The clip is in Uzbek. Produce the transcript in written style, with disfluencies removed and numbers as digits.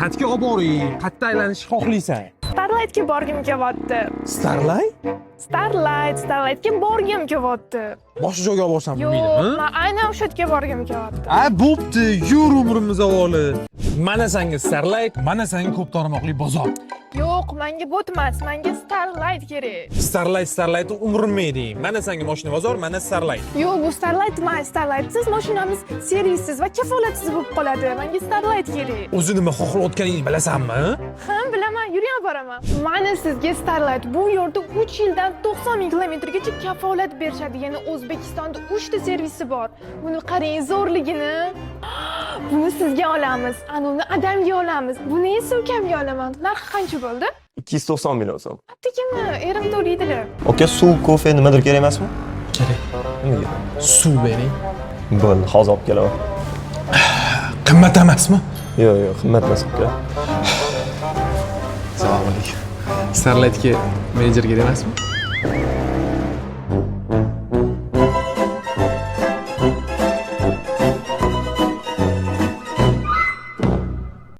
Qayerga olib boring? Qayerda aylanishni xohlaysan? Starlightga borgim kelyapti. Starlight? Starlightga borgim kelyapti. Boshqa joyga olib borsam Yo'q, bo'lmaydimi? men aynan o'sha yerga borgim kelyapti. Bo'pti, yur umrimiz avoli. Mana senga Starlight, mana senga ko'p tarmoqli bozor. Yo'q, menga botmas, menga Starlight kerak. Starlight umurmaydi. Mana senga mashina bozor, mana Starlight. Yo'q, bu Starlight emas, Starlightsiz mashinamiz servissiz va kafolatsiz bo'lib qoladi. Menga Starlight kerak. O'zi nima xohlayotganingni bilasanmi? Ha, bilaman, yuring boraman. Mana sizga Starlight bu yerda 3 yildan 90 ming kilometrgacha kafolat berishadi. Ya'ni O'zbekistonda 3 ta servisi bor. Buni qarang zo'rligini. Buni sizga olamiz, anavni adamga olamiz. Buni esa ukamga olaman. Narxi qancha bo'ldi? 290 million so'm. Attigimi, erim to'laydilar. Aka, suv, kofe nimadir kerak emasmi? Kerak. Nimaga? Suv bering. Bo'ldi, hozir olib kelaman. Qimmat emasmi? Yo'q, qimmat emas aka. Assalomu alaykum. Starlightga menejer kerak emasmi?